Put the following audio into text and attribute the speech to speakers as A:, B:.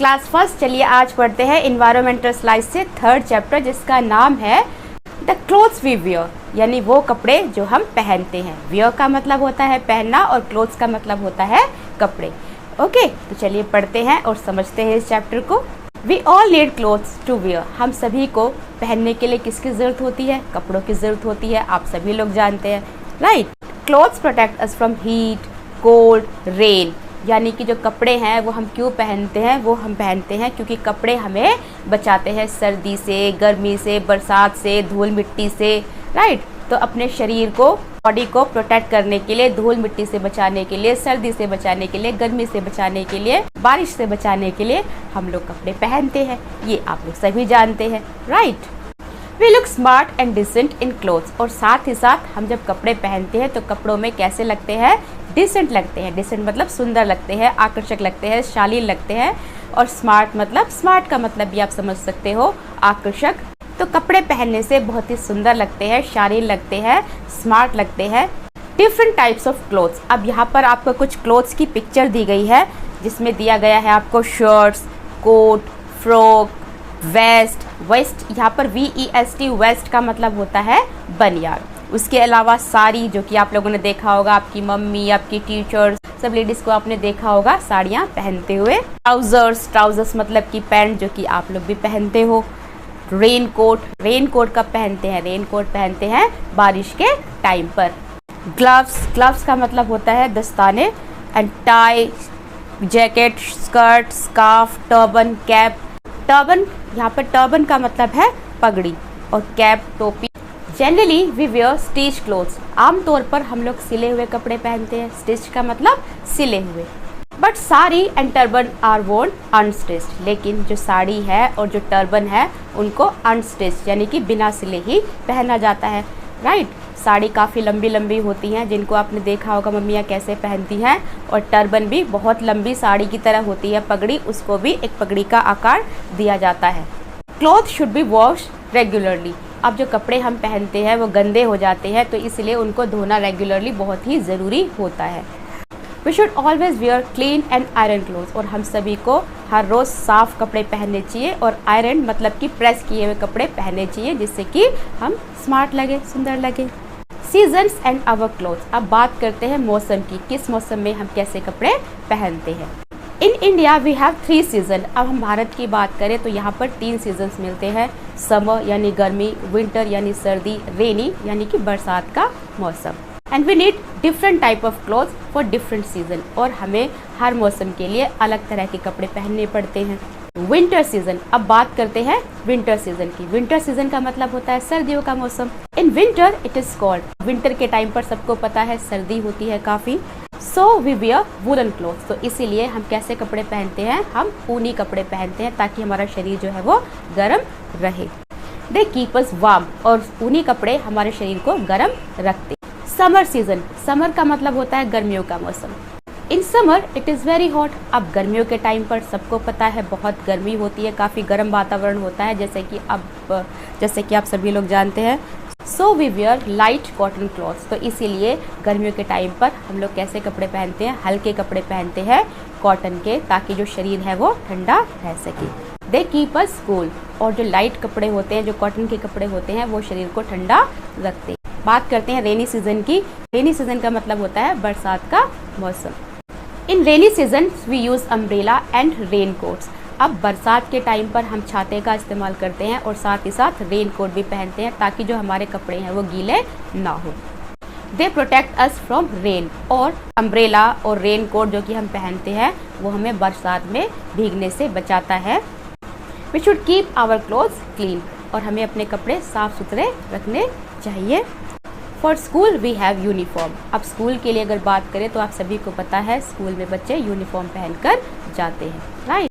A: Class first, चलिए आज पढ़ते हैं इन्वायरमेंटल स्लाइड से थर्ड चैप्टर जिसका नाम है द क्लोथ्स वी वियर, यानी वो कपड़े जो हम पहनते हैं। वियर का मतलब होता है पहनना और क्लोथ्स का मतलब होता है कपड़े। ओके, तो चलिए पढ़ते हैं और समझते हैं इस चैप्टर को। We all need clothes to wear, हम सभी को पहनने के लिए किसकी ज़रूरत होती है? कपड़ों की ज़रूरत होती है, आप सभी लोग जानते हैं, right. Clothes protect us from heat, cold, rain, यानी कि जो कपड़े हैं वो हम क्यों पहनते हैं? वो हम पहनते हैं क्योंकि कपड़े हमें बचाते हैं सर्दी से, गर्मी से, बरसात से, धूल मिट्टी से, राइट। तो अपने शरीर को, बॉडी को प्रोटेक्ट करने के लिए, धूल मिट्टी से बचाने के लिए, सर्दी से बचाने के लिए, गर्मी से बचाने के लिए, बारिश से बचाने के लिए हम लोग कपड़े पहनते हैं। ये आप लोग सभी जानते हैं, right. We look smart and decent in clothes, और साथ ही साथ हम जब कपड़े पहनते हैं तो कपड़ों में कैसे लगते हैं? डिसेंट लगते हैं। डिसेंट मतलब सुंदर लगते हैं, आकर्षक लगते हैं, शालीन लगते हैं। और स्मार्ट मतलब, स्मार्ट का मतलब भी आप समझ सकते हो, आकर्षक। तो कपड़े पहनने से बहुत ही सुंदर लगते हैं, शालीन लगते हैं, स्मार्ट लगते हैं। डिफरेंट टाइप्स ऑफ क्लोथ्स, अब यहाँ पर आपको कुछ क्लोथ्स की पिक्चर दी गई है जिसमें दिया गया है आपको shirts, coat, frock, vest. Vest यहाँ पर VEST, वेस्ट का मतलब होता है बनियान। उसके अलावा साड़ी, जो कि आप लोगों ने देखा होगा, आपकी मम्मी, आपकी टीचर्स, सब लेडीज़ को आपने देखा होगा साड़ियाँ पहनते हुए। ट्राउजर्स, ट्राउजर्स मतलब कि पैंट, जो कि आप लोग भी पहनते हो। रेन कोट, रेन कोट कब पहनते हैं? रेन कोट पहनते हैं बारिश के टाइम पर। ग्लव्स, ग्लव्स का मतलब होता है दस्ताने। And tie, jacket, skirt, scarf, turban, cap. Turban, यहाँ पर टर्बन का मतलब है पगड़ी, और कैप टोपी। Generally we wear stitch clothes, आमतौर पर हम लोग सिले हुए कपड़े पहनते हैं। स्टिच का मतलब सिले हुए। But sari and turban are worn unstitched, लेकिन जो साड़ी है और जो टर्बन है उनको अनस्टिच्ड यानी कि बिना सिले ही पहना जाता है, राइट। साड़ी काफ़ी लंबी लंबी होती हैं, जिनको आपने देखा होगा मम्मियाँ कैसे पहनती हैं। और टर्बन भी बहुत लंबी साड़ी की तरह होती है, पगड़ी, उसको भी एक पगड़ी का आकार दिया जाता है। Cloth should be wash regularly, अब जो कपड़े हम पहनते हैं वो गंदे हो जाते हैं, तो इसलिए उनको धोना रेगुलरली बहुत ही ज़रूरी होता है। We should always wear clean and iron clothes, और हम सभी को हर रोज़ साफ़ कपड़े पहनने चाहिए, और आयरन मतलब कि प्रेस किए हुए कपड़े पहनने चाहिए, जिससे कि हम स्मार्ट लगे, सुंदर लगे। सीजन्स एंड आवर क्लोथ्स, अब बात करते हैं मौसम की, किस मौसम में हम कैसे कपड़े पहनते हैं। In India we have 3 season, अब हम भारत की बात करें तो यहाँ पर 3 सीजन्स मिलते हैं। समर यानी गर्मी, विंटर यानी सर्दी, रेनी यानी कि बरसात का मौसम। And we need different type of clothes for different season, और हमें हर मौसम के लिए अलग तरह के कपड़े पहनने पड़ते हैं। विंटर सीजन, अब बात करते हैं विंटर सीजन की। विंटर सीजन का मतलब होता है सर्दियों का मौसम। In winter it is cold, winter के टाइम पर सबको पता है सर्दी होती है काफ़ी। So we wear woollen clothes, तो इसीलिए हम कैसे कपड़े पहनते हैं? हम ऊनी कपड़े पहनते हैं ताकि हमारा शरीर जो है वो गर्म रहे। दे कीप अस वार्म, और ऊनी कपड़े हमारे शरीर को गर्म रखते। समर सीजन, समर का मतलब होता है गर्मियों का मौसम। In summer it is very hot, अब गर्मियों के टाइम पर सबको पता है बहुत गर्मी होती है, काफ़ी गर्म वातावरण होता है, जैसे कि आप सभी लोग जानते हैं। So we wear light cotton clothes, तो इसीलिए गर्मियों के टाइम पर हम लोग कैसे कपड़े पहनते हैं? हल्के कपड़े पहनते हैं कॉटन के, ताकि जो शरीर है वो ठंडा रह सके। दे कीप अस कूल, और जो लाइट कपड़े होते हैं, जो कॉटन के कपड़े होते हैं, वो शरीर को ठंडा रखते हैं। बात करते हैं रेनी सीजन की। रेनी सीजन का मतलब होता है बरसात का मौसम। In rainy season we use umbrella and rain coats, अब बरसात के टाइम पर हम छाते का इस्तेमाल करते हैं, और साथ ही साथ रेन कोट भी पहनते हैं ताकि जो हमारे कपड़े हैं वो गीले ना हो। They protect us from rain, और अम्ब्रेला और रेन कोट जो कि हम पहनते हैं वो हमें बरसात में भीगने से बचाता है। We should keep our clothes clean, और हमें अपने कपड़े साफ सुथरे रखने चाहिए। For school we have uniform, अब स्कूल के लिए अगर बात करें तो आप सभी को पता है स्कूल में बच्चे यूनिफॉर्म पहनकर जाते हैं, राइट।